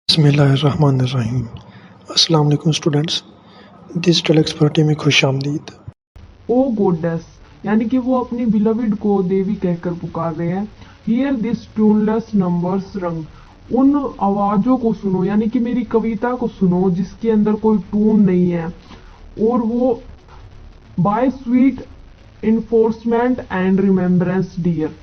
बिस्मिल्लाहिर्रहमानिर्रहीम। अस्सलाम वालेकुम स्टूडेंट्स, डिजिटल एक्सपर्टी में खुश आमदीद। ओ गॉडेस, यानी कि वो अपनी बिलविड को देवी कहकर पुकार रहे हैं। हियर दिस ट्यूनलेस नंबर्स रंग, उन आवाजों को सुनो, यानी कि मेरी कविता को सुनो जिसके अंदर कोई टून नहीं है। और वो by sweet enforcement and remembrance dear,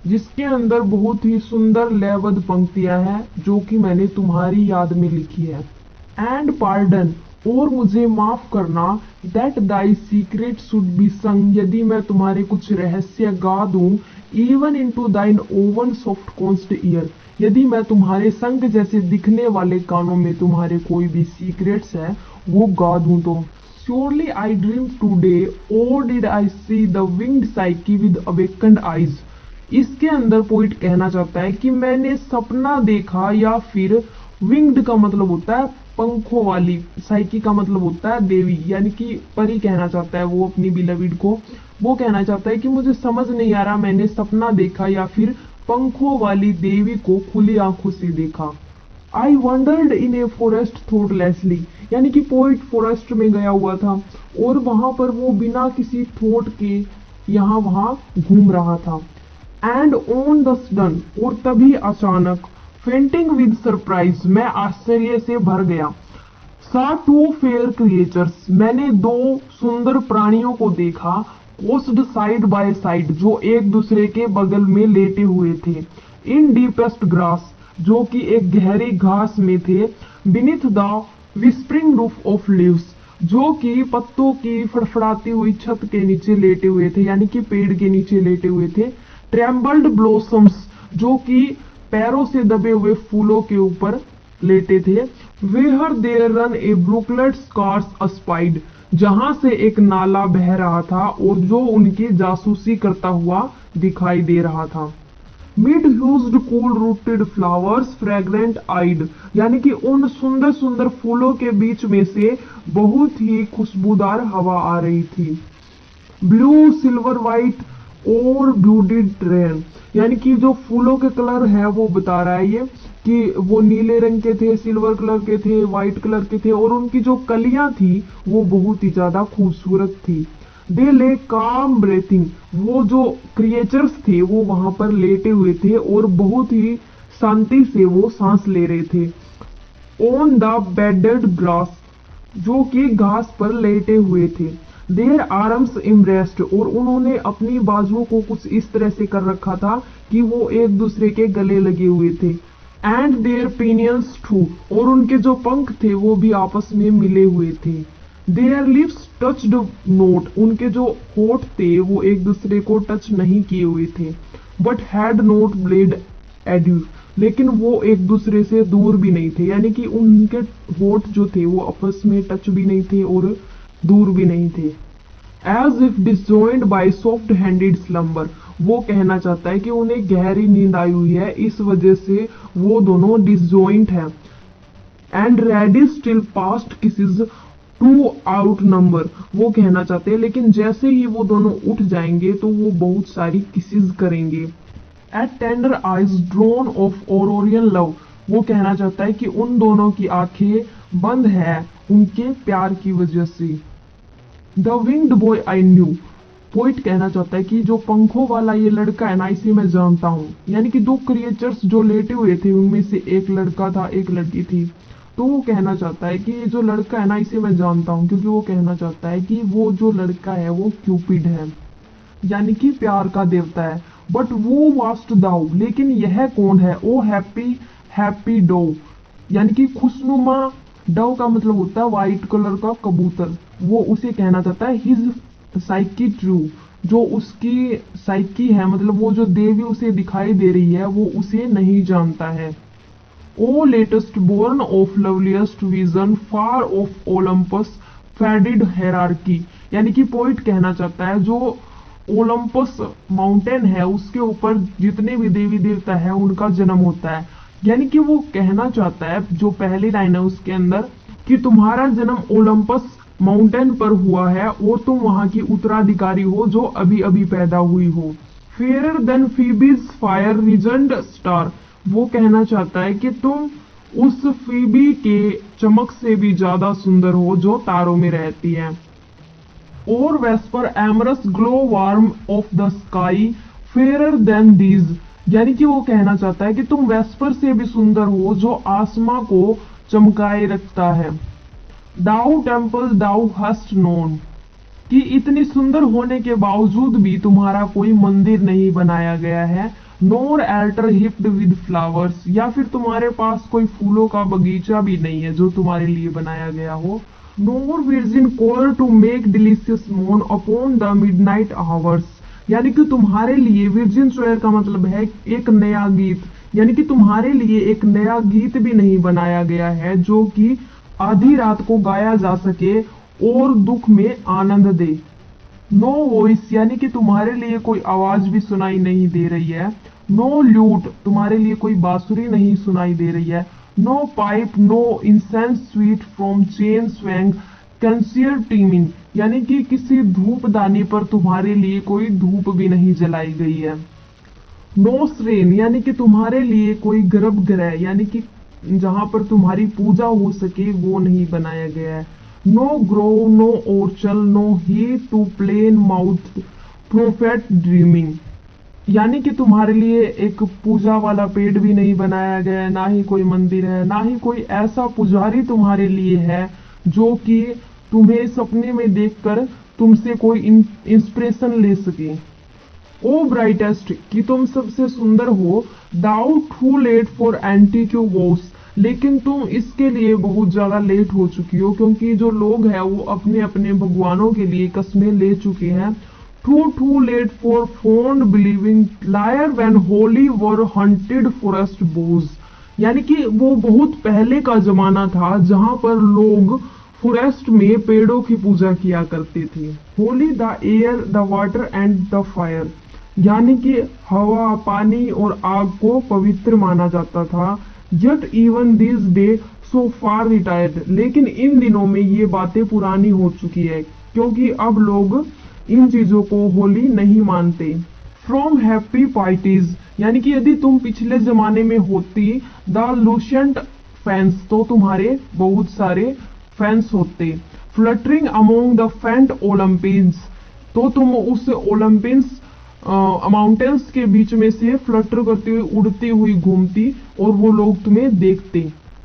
जिसके अंदर बहुत ही सुंदर लयबद्ध पंक्तियां हैं जो कि मैंने तुम्हारी याद में लिखी है। एंड पार्डन, और मुझे माफ करना, that thy secret should be संग, यदि मैं तुम्हारे कुछ रहस्य गा दूं, इवन इन टू दाइन ओवन सॉफ्ट कॉन्स्ट ईयर, यदि मैं तुम्हारे संग जैसे दिखने वाले कानों में तुम्हारे कोई भी सीक्रेट्स है वो गा दूं तो। Surely I dreamed today, or did I see the winged psyche with awakened eyes? इसके अंदर पोइट कहना चाहता है कि मैंने सपना देखा, या फिर विंग्ड का मतलब होता है पंखों वाली, साइकी का मतलब होता है देवी, यानी कि परी कहना चाहता है वो अपनी बिलविड को। वो कहना चाहता है कि मुझे समझ नहीं आ रहा मैंने सपना देखा या फिर पंखों वाली देवी को खुली आंखों से देखा। आई वंडर्ड इन ए फॉरेस्ट थॉटलेसली, यानी कि पोइट फॉरेस्ट में गया हुआ था और वहां पर वो बिना किसी थॉट के यहाँ वहां घूम रहा था। एंड ऑन द सडन, और तभी अचानक, फेंटिंग विद सरप्राइज, मैं आश्चर्य से भर गया। सा टू फेयर क्रिएचर्स, मैंने दो सुंदर प्राणियों को देखा, पोस्ड साइड बाय साइड, जो एक दूसरे के बगल में लेटे हुए थे। इन डीपेस्ट ग्रास, जो कि एक गहरी घास में थे। Beneath the whispering roof of leaves, जो कि पत्तों की फड़फड़ाती हुई छत के नीचे लेटे हुए थे, यानी कि पेड़ के नीचे लेटे हुए थे। ट्रेम्बल्ड ब्लॉसम्स, जो कि पैरों से दबे हुए फूलों के ऊपर लेटे थे। Where there ran a brooklet scarce espied, जहां से एक नाला बह रहा था और जो उनकी जासूसी करता हुआ दिखाई दे रहा था। Mid hushed cool rooted flowers fragrant eyed, यानी कि उन सुंदर सुंदर फूलों के बीच में से बहुत ही खुशबूदार हवा आ रही थी। ब्लू सिल्वर व्हाइट और ब्लूडिड रेन, यानी कि जो फूलों के कलर है वो बता रहा है ये कि वो नीले रंग के थे, सिल्वर कलर के थे, व्हाइट कलर के थे, और उनकी जो कलियां थी वो बहुत ही ज्यादा खूबसूरत थी। दे ले काम ब्रेथिंग, वो जो क्रिएचर्स थे वो वहां पर लेटे हुए थे और बहुत ही शांति से वो सांस ले रहे थे। ऑन द बेडेड ग्रास, जो कि घास पर लेटे हुए थे। देयर आर्म्स इम्ब्रेस्ड, और उन्होंने अपनी बाजुओं को कुछ इस तरह से कर रखा था कि वो एक दूसरे के गले लगे हुए थे। एंड देयर पिनियंस टू, और उनके जो पंख थे वो भी आपस में मिले हुए थे। देयर लिप्स टच्ड नोट, उनके जो होठ थे वो एक दूसरे को टच नहीं किए हुए थे। But had note blade edu, लेकिन वो एक दूसरे से दूर भी नहीं थे, यानी कि उनके होठ जो थे वो आपस में टच भी नहीं थे और दूर भी नहीं थे। As if disjoined by soft handed slumber, वो कहना चाहता है कि उन्हें गहरी नींद आई हुई है, इस वजह से वो दोनों डिसजॉइंट हैं। And ready still past kisses to outnumber, वो कहना चाहते हैं लेकिन जैसे ही वो दोनों उठ जाएंगे तो वो बहुत सारी किसेस करेंगे। At tender eye dawn of aurorean love, वो कहना चाहता है कि उन दोनों की आंखें बंद है उनके प्यार की वजह से। The winged boy I knew, poet कहना चाहता है कि जो पंखों वाला ये लड़का है ना इसे मैं जानता हूँ, यानी कि दो क्रिएचर्स जो लेटे हुए थे उनमें से एक लड़का था एक लड़की थी। तो वो कहना चाहता है कि ये जो लड़का है ना इसे मैं जानता हूँ, क्योंकि वो कहना चाहता है कि वो जो लड़का है वो क्यूपिड है, यानी कि प्यार का देवता है। बट वो वास्ट दाउ, लेकिन यह कौन है? ओ हैप्पी हैप्पी डो, यानी कि खुशनुमा। डव का मतलब होता है व्हाइट कलर का कबूतर। वो उसे कहना चाहता है हिज साइकी ट्रू, जो उसकी साइकी है, मतलब वो जो देवी उसे दिखाई दे रही है वो उसे नहीं जानता है। O latest born of loveliest vision far of Olympus faded hierarchy, यानी कि पोइट कहना चाहता है जो ओलंपस माउंटेन है उसके ऊपर जितने भी देवी देवता है उनका जन्म होता है। यानी कि वो कहना चाहता है, जो पहली लाइन है उसके अंदर, कि तुम्हारा जन्म ओलंपस माउंटेन पर हुआ है और तुम वहां की उत्तराधिकारी हो जो अभी अभी पैदा हुई हो। फेयरर देन फीबीज फायर रिजन्ड स्टार, वो कहना चाहता है कि तुम उस फीबी के चमक से भी ज्यादा सुंदर हो जो तारों में रहती है। और VSEPR amorous glow warm of the sky fair then these, यानी कि वो कहना चाहता है कि तुम वेस्पर से भी सुंदर हो जो आसमां को चमकाए रखता है। दाउ टेम्पल दाउ हस्ट नोन, कि इतनी सुंदर होने के बावजूद भी तुम्हारा कोई मंदिर नहीं बनाया गया है। नोर एल्टर हिप्ड विद फ्लावर्स, या फिर तुम्हारे पास कोई फूलों का बगीचा भी नहीं है जो तुम्हारे लिए बनाया गया हो। नोर विर्जिन कोर टू मेक डिलीशियस मोन अपॉन द मिडनाइट आवर्स, यानी कि तुम्हारे लिए विर्जिन सोयर का मतलब है एक नया गीत, यानी कि तुम्हारे लिए एक नया गीत भी नहीं बनाया गया है जो कि आधी रात को गाया जा सके और दुख में आनंद दे। नो वॉइस, यानी कि तुम्हारे लिए कोई आवाज भी सुनाई नहीं दे रही है। नो ल्यूट, तुम्हारे लिए कोई बांसुरी नहीं सुनाई दे रही है। No pipe no incense sweet from chain swung censer teeming, यानी कि किसी धूपदानी पर तुम्हारे लिए कोई धूप भी नहीं जलाई गई है। नो श्रेन, यानी कि तुम्हारे लिए कोई गर्भगृह, यानी कि जहां पर तुम्हारी पूजा हो सके वो नहीं बनाया गया है। No grove no oracle no heat plain mouth prophet dreaming, यानी कि तुम्हारे लिए एक पूजा वाला पेड़ भी नहीं बनाया गया है, ना ही कोई मंदिर है, ना ही कोई ऐसा पुजारी तुम्हारे लिए है जो कि तुम्हें सपने में देखकर तुमसे कोई इंस्पिरेशन ले सके। ओ ब्राइटेस्ट, कि तुम सबसे सुंदर हो। दाउ टू लेट फॉर एंटीक्यू वोस, लेकिन तुम इसके लिए बहुत ज्यादा लेट हो चुकी हो क्योंकि जो लोग हैं वो अपने अपने भगवानों के लिए कस्में ले चुके हैं। Too late for fond believing lyre when holy were haunted forest boughs, यानी कि वो बहुत पहले का जमाना था जहां पर लोग फॉरेस्ट में पेड़ों की पूजा किया करते थे। Holi the air the water and the fire, यानी कि हवा पानी और आग को पवित्र माना जाता था। Yet even this day so far retired, लेकिन इन दिनों में ये बातें पुरानी हो चुकी है क्योंकि अब लोग इन चीजों को होली नहीं मानते। From happy parties, यानी कि यदि तुम पिछले जमाने में होती द लूसेंट फैंस, तो तुम्हारे बहुत सारे फैंस होते। Fluttering among the faint Olympians, तो तुम उस ओलंपियंस माउंटेन्स के बीच में से फ्लटर करती हुई उड़ती हुई घूमती और वो लोग तुम्हें देखते।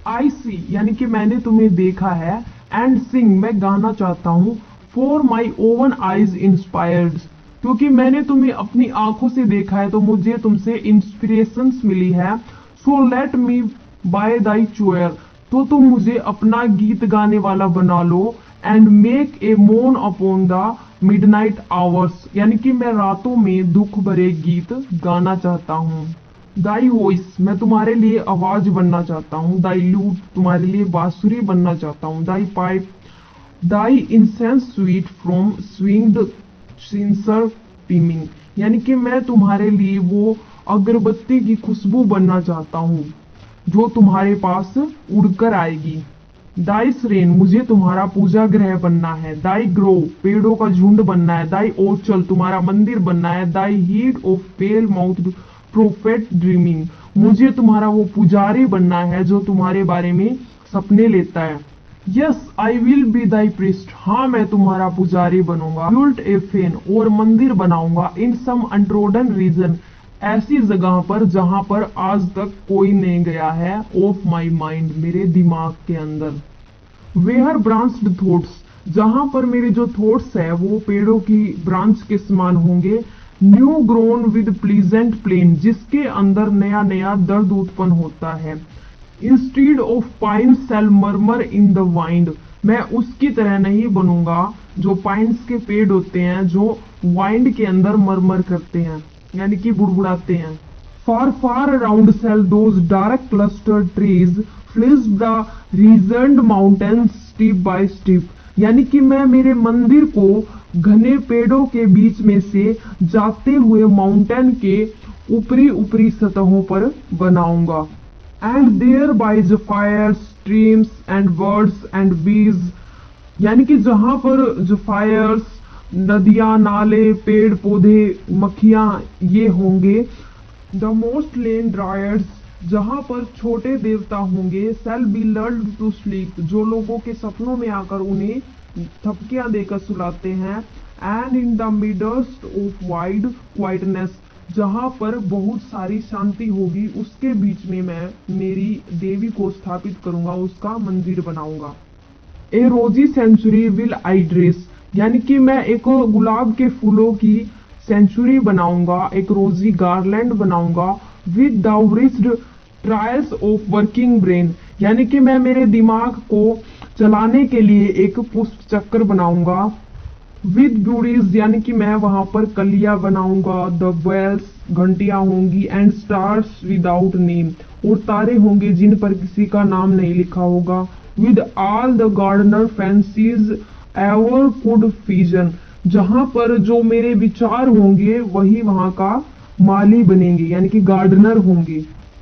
आई सी, यानी कि मैंने तुम्हें देखा है। एंड सिंग, मैं गाना चाहता हूँ। For my oven eyes inspired, क्योंकि मैंने तुम्हें अपनी आंखों से देखा है तो मुझे तुमसे इंस्पिरेशंस मिली है। So let me by thy चोयर, तो तुम मुझे अपना गीत गाने वाला बना लो। एंड मेक ए मोन अपॉन द मिडनाइट आवर्स, यानी कि मैं रातों में दुख भरे गीत गाना चाहता हूँ। दाई वॉइस, मैं तुम्हारे लिए आवाज बनना चाहता हूँ। दाई लूट, तुम्हारे लिए बांसुरी बनना चाहता हूँ। Thy pipe thy incense sweet from swinged censer teeming, यानी कि मैं तुम्हारे लिए वो अगरबत्ती की खुशबू बनना चाहता हूँ जो तुम्हारे पास उड़कर आएगी। दाई श्रेन, मुझे तुम्हारा पूजा ग्रह बनना है। दाई ग्रो, पेड़ों का झुंड बनना है। दाई ओचल, तुम्हारा मंदिर बनना है। Thy heat of pale mouth prophet dreaming, मुझे तुम्हारा वो पुजारी बनना है जो तुम्हारे बारे में सपने लेता है। Yes I will be Dai priest, हाँ मैं तुम्हारा पुजारी बनूंगा। बिल्ट ए फेन, और मंदिर बनाऊंगा। इन सम अनट्रोडन रीजन, ऐसी जगह पर जहां पर आज तक कोई नहीं गया है। ऑफ माई माइंड, मेरे दिमाग के अंदर। वेयर ब्रांच्ड थॉट्स, जहां पर मेरे जो थॉट्स है वो पेड़ों की ब्रांच के समान होंगे। New grown with pleasant pain, जिसके अंदर नया नया दर्द उत्पन्न होता है। Instead of pines shall murmur in the wind, मैं उसकी तरह नहीं बनूंगा जो पाइन्स के पेड़ होते हैं जो वाइंड के अंदर मरमर करते हैं, यानी कि बुड़बुड़ाते हैं। Far far around shall those dark clustered trees fledge the ridged mountains steep by steep, यानी कि मैं मेरे मंदिर को घने पेड़ों के बीच में से जाते हुए माउंटेन के ऊपरी ऊपरी सतहों पर बनाऊंगा। And there by zephyr streams and birds and bees, यानी कि जहां पर जफायर्स नदियां नाले पेड़ पौधे मक्खियां ये होंगे। द मोस्ट लेन ड्रायर्स जहां पर छोटे देवता होंगे, shall be lulled to sleep, जो लोगों के सपनों में आकर उन्हें थपकियां देकर सुलाते हैं, and in the midst of wide quietness, जहां पर बहुत सारी शांति होगी, उसके बीच में मैं मेरी देवी को स्थापित करूंगा, उसका मंदिर बनाऊंगा। ए रोजी सेंचुरी विल आई ड्रेस, यानी कि मैं एक गुलाब के फूलों की सेंचुरी बनाऊंगा, एक रोजी गार्लैंड बनाऊंगा, with the wreathed trellis of working brain, यानी कि मैं मेरे दिमाग को चलाने के लिए एक पुष्प चक्र बनाऊंगा, विद ब्यूटीज, यानी कि मैं वहां पर कलियां बनाऊंगा, द बेल्स, घंटियां होंगी, एंड स्टार्स विदाउट नेम, और तारे होंगे जिन पर किसी का नाम नहीं लिखा होगा, with all the gardener fancies ever could feign, जहां पर जो मेरे विचार होंगे वही वहां का माली बनेंगे, यानी कि गार्डनर होंगे,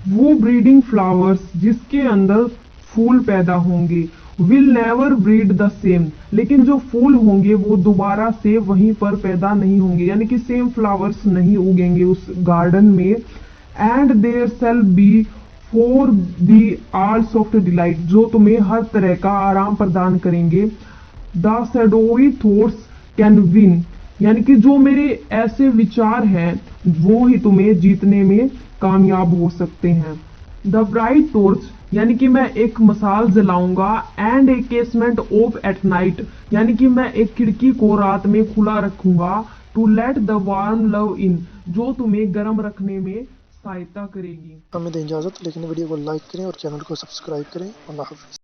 वो ब्रीडिंग फ्लावर्स, जिसके अंदर फूल पैदा होंगे, will never breed the same, लेकिन जो फूल होंगे वो दोबारा से वहीं पर पैदा नहीं होंगे, यानी कि सेम फ्लावर्स नहीं उगेंगे उस गार्डन में, and there shall be for thee all soft delight, जो तुम्हें हर तरह का आराम प्रदान करेंगे, the shadowy thoughts can win, यानी कि जो मेरे ऐसे विचार हैं वो ही तुम्हें जीतने में कामयाब हो सकते हैं, द ब्राइट टॉर्च, यानी कि मैं एक मसाल जलाऊंगा, and a casement ope at night, यानी कि मैं एक खिड़की को रात में खुला रखूंगा, to let the warm love in, जो तुम्हें गर्म रखने में सहायता करेगी। हमें दें इजाज़त, लेकिन वीडियो को लाइक करें और चैनल को सब्सक्राइब करें। अल्लाह हाफ़िज़।